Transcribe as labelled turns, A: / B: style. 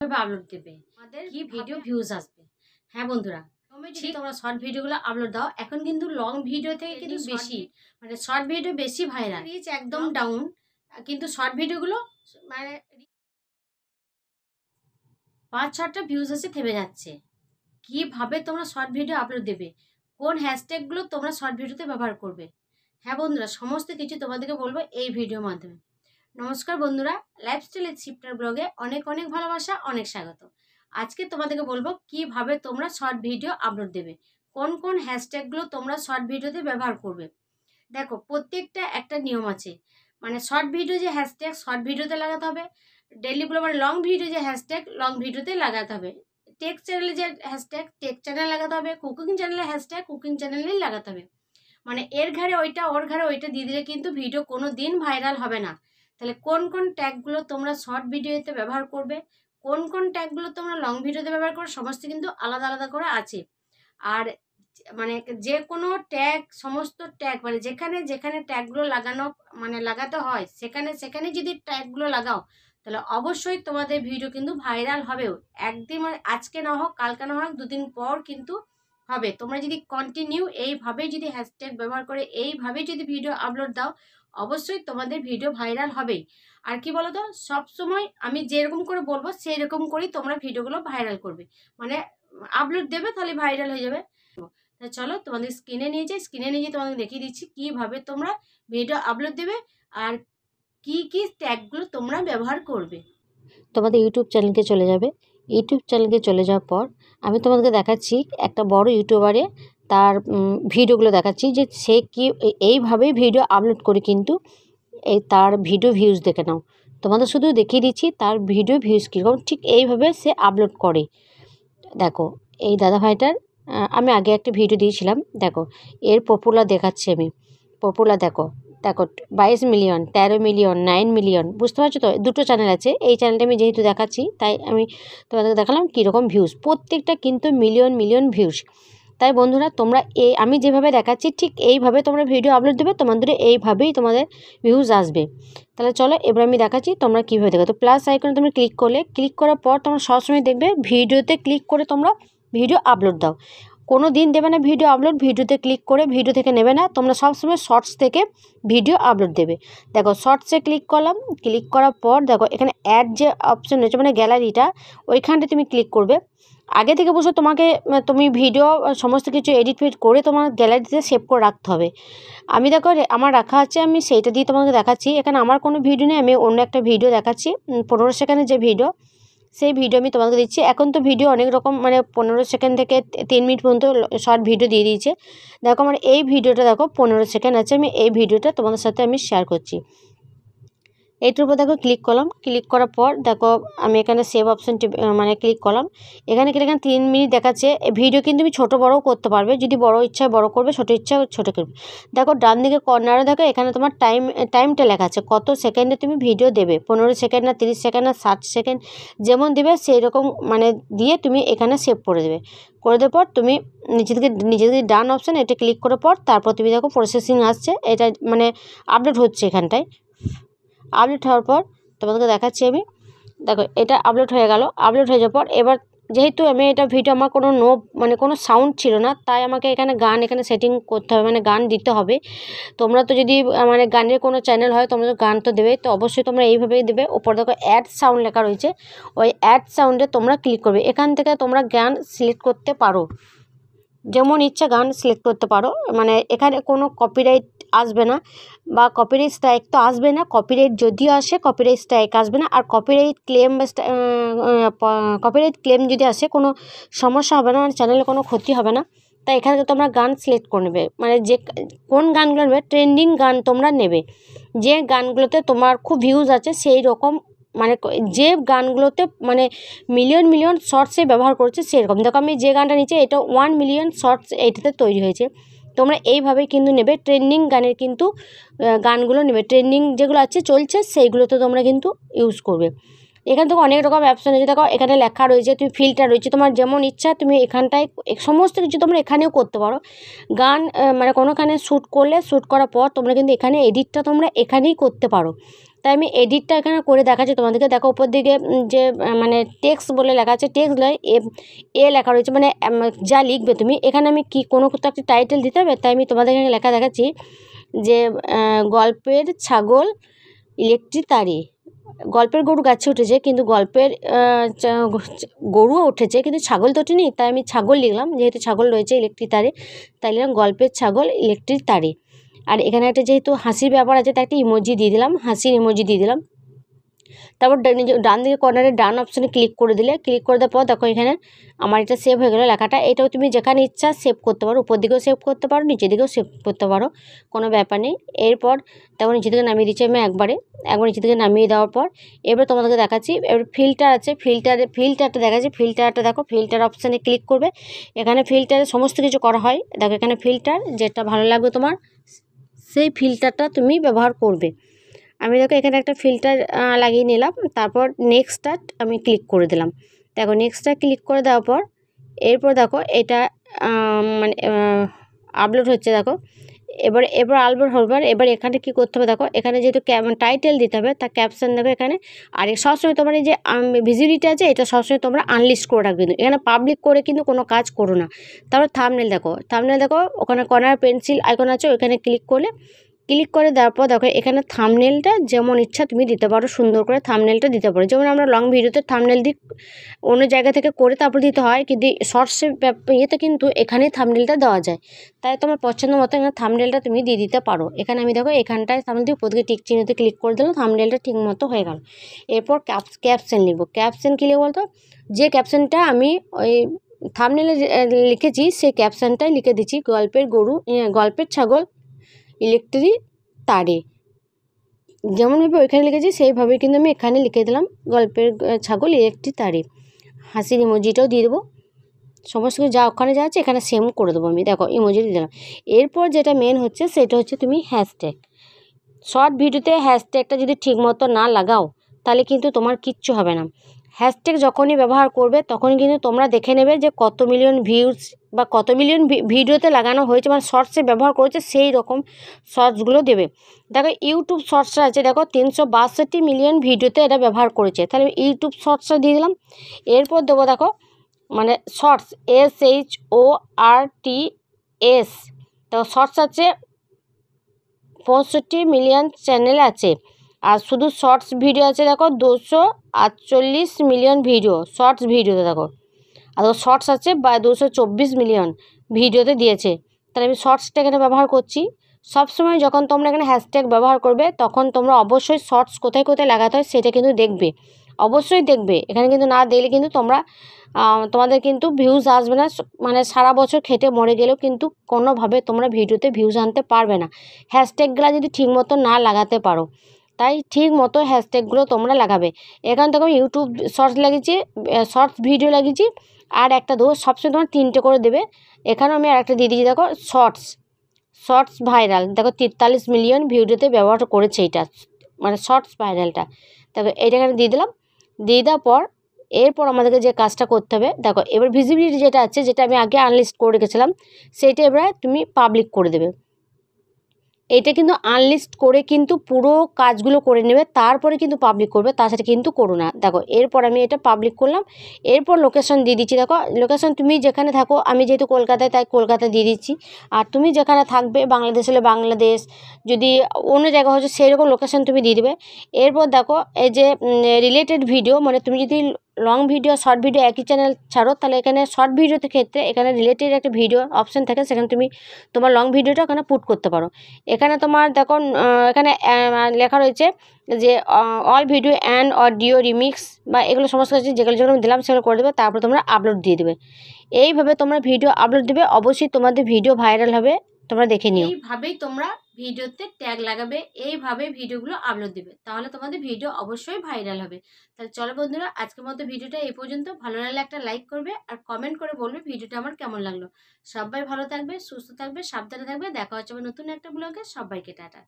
A: Upload দেবে, আমাদের কি ভিডিও ভিউজ আসবে। হ্যাঁ বন্ধুরা, ঠিক তোমরা শর্ট ভিডিওগুলো আপলোড দাও। এখন কিন্তু লং ভিডিও থেকে কিন্তু বেশি মানে শর্ট ভিডিও বেশি ভাইরাল, রিচ একদম ডাউন, কিন্তু শর্ট ভিডিওগুলো মানে 5-6টা ভিউজ এসে থেমে যাচ্ছে। কিভাবে তোমরা শর্ট ভিডিও আপলোড দেবে, কোন হ্যাশট্যাগুলো তোমরা শর্ট ভিডিওতে ব্যবহার করবে। হ্যাঁ বন্ধুরা, সমস্ত কিছু তোমাদেরকে বলবো এই ভিডিওর মাধ্যমে। নমস্কার বন্ধুরা, লাইফস্টাইল উইথ শিপ্রার ব্লগে অনেক অনেক ভালোবাসা, অনেক স্বাগত। আজকে তোমাদেরকে বলবো কিভাবে তোমরা শর্ট ভিডিও আপলোড দেবে, কোন কোন হ্যাশট্যাগুলো তোমরা শর্ট ভিডিওতে ব্যবহার করবে। দেখো, প্রত্যেকটা একটা নিয়ম আছে। মানে শর্ট ভিডিও যে হ্যাশট্যাগ শর্ট ভিডিওতে লাগাতে হবে, ডেইলি ব্লগ মানে লং ভিডিও যে হ্যাশট্যাগ লং ভিডিওতে লাগাতে হবে, টেক চ্যানেলে যে হ্যাশট্যাগ টেক চ্যানেল লাগাতে হবে, কুকিং চ্যানেলে হ্যাশট্যাগ কুকিং চ্যানেলেই লাগাতে হবে। মানে এর ঘাড়ে ওইটা ওর ঘাড়ে ওইটা দিয়ে দিলে কিন্তু ভিডিও কোনো দিন ভাইরাল হবে না। তাহলে কোন কোন ট্যাগগুলো তোমরা শর্ট ভিডিওতে ব্যবহার করবে, কোন কোন ট্যাগগুলো তোমরা লং ভিডিওতে ব্যবহার করবে, সমস্ত কিন্তু আলাদা আলাদা করে আছে। আর মানে যে কোনো ট্যাগ, সমস্ত ট্যাগ মানে যেখানে যেখানে ট্যাগগুলো লাগানো মানে লাগাতে হয় সেখানে সেখানে যদি ট্যাগগুলো লাগাও তাহলে অবশ্যই তোমাদের ভিডিও কিন্তু ভাইরাল হবেও। একদিন মানে আজকে না হোক, কালকে না হোক, দুদিন পর কিন্তু হবে। তোমরা যদি কন্টিনিউ এইভাবে যদি হ্যাশট্যাগ ব্যবহার করে এইভাবে যদি ভিডিও আপলোড দাও, অবশ্যই তোমাদের ভিডিও ভাইরাল হবেই। আর কি বলো তো, সবসময় আমি যেরকম করে বলবো সেই রকম করেই তোমরা ভিডিওগুলো ভাইরাল করবে, মানে আপলোড দেবে তাহলে ভাইরাল হয়ে যাবে। চলো তোমাদের স্ক্রিনে নিয়ে যাই, তোমাদের দেখিয়ে দিচ্ছি কিভাবে তোমরা ভিডিও আপলোড দেবে আর কি কি ট্যাগগুলো তোমরা ব্যবহার করবে।
B: তোমাদের ইউটিউব চ্যানেলকে চলে যাবে। ইউটিউব চ্যানেলকে চলে যাওয়ার পর আমি তোমাদেরকে দেখাচ্ছি একটা বড় ইউটিউবারে তার ভিডিওগুলো দেখাচ্ছি যে সে কি এইভাবেই ভিডিও আপলোড করে কিন্তু এই তার ভিডিও ভিউজ দেখে নাও। তোমাদের শুধু দেখিয়ে দিচ্ছি তার ভিডিও ভিউজ কীরকম, ঠিক এইভাবে সে আপলোড করে। দেখো এই দাদাভাইটার আমি আগে একটা ভিডিও দিয়েছিলাম, দেখো এর পপুলার দেখাচ্ছি আমি। পপুলার দেখো দেখো 22 মিলিয়ন, 13 মিলিয়ন, 9 মিলিয়ন, বুঝতে পারছো তো? দুটো চ্যানেল আছে, এই চ্যানেলটা আমি যেহেতু দেখাচ্ছি তাই আমি তোমাদেরকে দেখালাম কীরকম ভিউজ, প্রত্যেকটা কিন্তু মিলিয়ন মিলিয়ন ভিউজ। তাই বন্ধুরা তোমরা আমি যেভাবে দেখাচ্ছি ঠিক এইভাবে তোমরা ভিডিও আপলোড দেবে, তোমাদের এইভাবেই তোমাদের ভিউজ আসবে। তাহলে চলো এবার আমি দেখাচ্ছি তোমরা কীভাবে দেখো। তো প্লাস আইকনে তুমি ক্লিক করলে, ক্লিক করার পর তোমরা সবসময় দেখবে ভিডিওতে ক্লিক করে তোমরা ভিডিও আপলোড দাও। কোনো দিন দেবে না ভিডিও আপলোড ভিডিওতে ক্লিক করে, ভিডিও থেকে নেবে না, তোমরা সবসময় শর্টস থেকে ভিডিও আপলোড দেবে। দেখো শর্টসে ক্লিক করলাম, ক্লিক করার পর দেখো এখানে অ্যাড যে অপশন রয়েছে মানে গ্যালারিটা, ওইখানটা তুমি ক্লিক করবে। আগে থেকে বসে তুমি ভিডিও সমস্ত কিছু এডিট ফেডিট করে তোমার গ্যালারিতে সেভ করে রাখতে হবে। আমি দেখো আমার রাখা আছে, আমি সেইটা দিয়ে তোমাকে দেখাচ্ছি। এখানে আমার কোনো ভিডিও নেই, আমি অন্য একটা ভিডিও দেখাচ্ছি 15 সেকেন্ডের যে ভিডিও, সেই ভিডিও আমি তোমাকে দিচ্ছি। এখন তো ভিডিও অনেক রকম মানে 15 সেকেন্ড থেকে 3 মিনিট পর্যন্ত শর্ট ভিডিও দিয়ে দিয়েছে। দেখো আমার এই ভিডিওটা দেখো 15 সেকেন্ড আছে, আমি এই ভিডিওটা তোমাদের সাথে আমি শেয়ার করছি। এইটার উপর দেখো ক্লিক করলাম, ক্লিক করার পর দেখো আমি এখানে সেভ অপশানটি মানে ক্লিক করলাম। এখানে 3 মিনিট দেখাচ্ছে। ভিডিও কিন্তু তুমি ছোটো বড়ও করতে পারবে, যদি বড় ইচ্ছা বড় করবে, ছোটো ইচ্ছা ছোটো করবে। দেখো ডান দিকে কর্নারে দেখো এখানে তোমার টাইমটা লেখা আছে, কত সেকেন্ডে তুমি ভিডিও দেবে, 15 সেকেন্ড না 30 সেকেন্ড না 60 সেকেন্ড, যেমন দেবে সেই রকম মানে দিয়ে তুমি এখানে সেভ করে দেবে। করে দেওয়ার পর তুমি নিচে থেকে ডান অপশান এটা ক্লিক করার পর তারপর তুমি দেখো প্রসেসিং আসছে, এটা মানে আপডেট হচ্ছে। এখানটায় আপলোড হওয়ার পর তোমাদেরকে দেখাচ্ছি আমি। দেখো এটা আপলোড হয়ে গেল। আপলোড হয়ে যাওয়ার পর এবার যেহেতু আমি এটা ভিডিও আমার কোনো মানে কোনো সাউন্ড ছিল না, তাই আমাকে এখানে গান এখানে সেটিং করতে হবে, মানে গান দিতে হবে। তোমরা তো যদি মানে গানের কোনো চ্যানেল হয় তোমরা তো গান তো দেবে, তো অবশ্যই তোমরা এইভাবেই দেবে। ওপর দেখো অ্যাড সাউন্ড লেখা রয়েছে, ওই অ্যাড সাউন্ডে তোমরা ক্লিক করবে। এখান থেকে তোমরা গান সিলেক্ট করতে পারো, যেমন ইচ্ছা গান সিলেক্ট করতে পারো। মানে এখানে কোনো কপিরাইট আসবে না বা কপিরাইট স্ট্রাইক তো আসবে না। কপিরাইট যদিও আসে কপিরাইট স্ট্রাইক আসবে না। আর কপিরাইট ক্লেম যদি আসে কোনো সমস্যা হবে না, মানে চ্যানেলে কোনো ক্ষতি হবে না। তাই এখানে তোমরা গান সিলেক্ট করে নেবে, মানে যে কোন গানগুলো নেবে, ট্রেন্ডিং গান তোমরা নেবে, যে গানগুলোতে তোমার খুব ভিউজ আছে সেই রকম, মানে যে গানগুলোতে মানে মিলিয়ন মিলিয়ন শর্টসে ব্যবহার করছে সেরকম। দেখো আমি যে গানটা নিচ্ছি এটা 1 মিলিয়ন শর্টস এইটাতে তৈরি হয়েছে। তোমরা এইভাবেই কিন্তু নেবে, ট্রেন্ডিং গানের কিন্তু গানগুলো নেবে, ট্রেন্ডিং যেগুলো আছে চলছে সেইগুলোতে তোমরা কিন্তু ইউজ করবে। এখান থেকে অনেক রকম অপশান আছে, দেখো এখানে লেখা রয়েছে, তুমি ফিল্টার রয়েছে, তোমার যেমন ইচ্ছা তুমি এখানটায় সমস্ত কিছু তোমরা এখানেও করতে পারো। গান মানে কোনোখানে শ্যুট করলে শ্যুট করার পর তোমরা কিন্তু এখানে এডিটটা তোমরা এখানেই করতে পারো। তাই আমি এডিটটা এখানে করে দেখাচ্ছি তোমাদেরকে। দেখো উপর দিকে যে মানে টেক্সট বলে লেখা আছে, টেক্সট নয় এ লেখা রয়েছে, মানে যা লিখবে তুমি এখানে আমি কি কোনো তো একটা টাইটেল দিতে হবে। তাই আমি তোমাদের এখানে লেখা দেখাচ্ছি যে গল্পের ছাগল ইলেকট্রিক তারে। গল্পের গরু গাছে উঠেছে, কিন্তু গল্পের গরুও উঠেছে, কিন্তু ছাগল তো ওঠেনি। তাই আমি ছাগল লিখলাম, যেহেতু ছাগল রয়েছে ইলেকট্রিক তারে, তাই লিখলাম গল্পের ছাগল ইলেকট্রিক তারে। আর এখানে একটা যেহেতু হাসির ব্যাপার আছে, তাই একটা ইমোজি দিয়ে দিলাম, হাসির ইমোজি দিয়ে দিলাম। তারপর ডান দিকে কর্নারে ডান অপশানে ক্লিক করে দিলে, ক্লিক করে দেওয়ার পর দেখো এখানে আমার এটা সেভ হয়ে গেলো লেখাটা। এটাও তুমি যেখানে ইচ্ছা সেভ করতে পারো, উপর দিকেও সেভ করতে পারো, নিচের দিকেও সেভ করতে পারো, কোনো ব্যাপার নেই। এরপর দেখো নিচে থেকে নামিয়ে দিচ্ছি আমি একবার নিচে থেকে নামিয়ে দেওয়ার পর এবার তোমাদেরকে দেখাচ্ছি। এবার ফিল্টার আছে, ফিল্টারটা দেখাচ্ছি। ফিল্টারটা দেখো, ফিল্টার অপশানে ক্লিক করবে। এখানে ফিল্টারে সমস্ত কিছু করা হয়। দেখো এখানে ফিল্টার, যেটা ভালো লাগবে তোমার সেই ফিল্টারটা তুমি ব্যবহার করবে। আমি দেখো এখানে একটা ফিল্টার লাগিয়ে নিলাম। তারপর নেক্সটটা আমি ক্লিক করে দিলাম। দেখো নেক্সটটা ক্লিক করে দেওয়ার পর এরপর দেখো এটা মানে আপলোড হচ্ছে। দেখো এবার আপলোড হবার এবার এখানে কি করতে হবে, দেখো এখানে যেহেতু টাইটেল দিতে হবে, তার ক্যাপশন দেখো এখানে। আর সবসময় তোমার এই যে ভিজিবিলিটি আছে, এটা সবসময় তোমরা আনলিস্ট করে রাখবে, কিন্তু এখানে পাবলিক করে কিন্তু কোনো কাজ করো না। তারপর থাম্বনেল দেখো ওখানে কর্নার পেন্সিল আইকন আছে, ওখানে ক্লিক করে দেওয়ার পর দেখো এখানে থাম্বনেলটা যেমন ইচ্ছা তুমি দিতে পারো, সুন্দর করে থাম্বনেলটা দিতে পারো। যেমন আমরা লং ভিডিওতে থাম্বনেল দিই অন্য জায়গা থেকে করে তারপর দিতে হয়, কিন্তু শর্টসের ইয়েতে কিন্তু এখানেই থাম্বনেলটা দেওয়া যায়। তাই তোমার পছন্দ মতো এখানে থাম্বনেলটা তুমি দিয়ে দিতে পারো। এখানে আমি দেখো এখানটায় থাম্বনেল দিয়ে প্রতিকে টিক চিহ্নতে ক্লিক করে দিলাম, থাম্বনেলটা ঠিক মতো হয়ে গেল। এরপর ক্যাপশন লিখবো। ক্যাপশন কী লিখবো বলতো, যে ক্যাপশনটা আমি ওই থাম্বনেলে লিখেছি সেই ক্যাপশনটাই লিখে দিচ্ছি, গল্পের ছাগল ইলেকট্রিক তারে। যেমনভাবে ওইখানে লিখেছি সেইভাবে কিন্তু আমি এখানে লিখে দিলাম গল্পের ছাগল ইলেকট্রিক তারে। হাসির ইমোজিটাও দিয়ে দেবো, সমস্ত কিছু যা ওখানে যা আছে এখানে সেম করে দেবো আমি। দেখো ইমোজি দিয়ে দিলাম। এরপর যেটা মেন হচ্ছে সেটা হচ্ছে তুমি হ্যাশট্যাগ। শর্ট ভিডিওতে হ্যাশট্যাগটা যদি ঠিকমতো না লাগাও তাহলে কিন্তু তোমার কিচ্ছু হবে না। হ্যাশট্যাগ যখনই ব্যবহার করবে তখনই কিন্তু তোমরা দেখে নেবে যে কত মিলিয়ন ভিউজ বা কত মিলিয়ন ভিডিওতে লাগানো হয়েছে, মানে শর্টসে ব্যবহার করেছে, সেই রকম শর্টসগুলো দেবে। দেখো ইউটিউব শর্টসটা আছে, দেখো 362 মিলিয়ন ভিডিওতে এটা ব্যবহার করেছে, তাহলে ইউটিউব শর্টসটা দিয়ে দিলাম। এরপর দেবো দেখো মানে শর্টস SHORTS। দেখো শর্টস আছে 65 মিলিয়ন চ্যানেল আছে, আর শুধু শর্টস ভিডিও আছে দেখো 248 মিলিয়ন ভিডিও শর্টস ভিডিওতে। দেখো আর শর্টস আছে 224 মিলিয়ন ভিডিওতে দিয়েছে, তাহলে আমি শর্টসটা এখানে ব্যবহার করছি। সবসময় যখন তোমরা এখানে হ্যাশট্যাগ ব্যবহার করবে তখন তোমরা অবশ্যই শর্টস কোথায় কোথায় লাগাতে হয় সেটা কিন্তু দেখবে, অবশ্যই দেখবে। এখানে কিন্তু না দেখলে কিন্তু তোমাদের কিন্তু ভিউজ আসবে না, মানে সারা বছর খেটে মরে গেলেও কিন্তু কোনোভাবে তোমরা ভিডিওতে ভিউজ আনতে পারবে না, হ্যাশট্যাগুলো যদি ঠিকমতো না লাগাতে পারো। তাই ঠিক মতো হ্যাশট্যাগুলো তোমরা লাগাবে। এখানে দেখো ইউটিউব শর্টস লাগিয়েছি, শর্টস ভিডিও লাগিয়েছি, আর একটা দেবো, সবসময় তোমার 3টে করে দেবে। এখানেও আমি আর একটা দিয়ে দিয়েছি, দেখো শর্টস ভাইরাল। দেখো 43 মিলিয়ন ভিডিওতে ব্যবহার করেছে এটা, মানে শর্টস ভাইরালটা। দেখো এইটা এখানে দিয়ে দিলাম। দিয়ে দেওয়ার পর এরপর আমাদেরকে যে কাজটা করতে হবে, দেখো এবার ভিজিবিলিটি যেটা আছে, যেটা আমি আগে আনলিস্ট করে রেখেছিলাম, সেইটা এবার তুমি পাবলিক করে দেবে। এটা কিন্তু আনলিস্ট করে কিন্তু পুরো কাজগুলো করে নেবে, তারপরে কিন্তু পাবলিক করবে, তাছাড়া কিন্তু করো না। দেখো এরপর আমি এটা পাবলিক করলাম। এরপর লোকেশন দিয়ে দিচ্ছি। দেখো লোকেশন তুমি যেখানে থাকো, আমি যেহেতু কলকাতায় তাই কলকাতা দিয়ে দিচ্ছি, আর তুমি যেখানে থাকবে বাংলাদেশ হলে বাংলাদেশ, যদি অন্য জায়গা হচ্ছে সেই রকম লোকেশন তুমি দিয়ে দেবে। এরপর দেখো এই যে রিলেটেড ভিডিও, মানে তুমি যদি লং ভিডিও শর্ট ভিডিও একই চ্যানেল ছাড়ো, তাহলে এখানে শর্ট ভিডিওতে ক্ষেত্রে এখানে রিলেটেড একটা ভিডিও অপশান থাকে, সেখানে তুমি তোমার লং ভিডিওটা ওখানে পুট করতে পারো। এখানে তোমার দেখো এখানে লেখা রয়েছে যে all video and audio remix, বা এগুলো সমস্ত কিছু যেগুলো আমি দিলাম সেগুলো করে দেবে, তারপর তোমরা আপলোড দিয়ে দেবে। এইভাবে তোমরা ভিডিও আপলোড দেবে, অবশ্যই তোমাদের ভিডিও ভাইরাল হবে, তোমরা দেখে নিও।
A: এইভাবেই তোমরা ভিডিওতে ট্যাগ লাগাবে, এইভাবে ভিডিওগুলো আপলোড দেবে, তাহলে তোমাদের ভিডিও অবশ্যই ভাইরাল হবে। তাহলে চলো বন্ধুরা, আজকের মতো ভিডিওটা এই পর্যন্ত। ভালো লাগলে একটা লাইক করবে আর কমেন্ট করে বলবে ভিডিওটা আমার কেমন লাগলো। সবাই ভালো থাকবে, সুস্থ থাকবে, সাবধানে থাকবে। দেখা হচ্ছে আবার নতুন একটা ব্লগে। সবাইকে টাটা।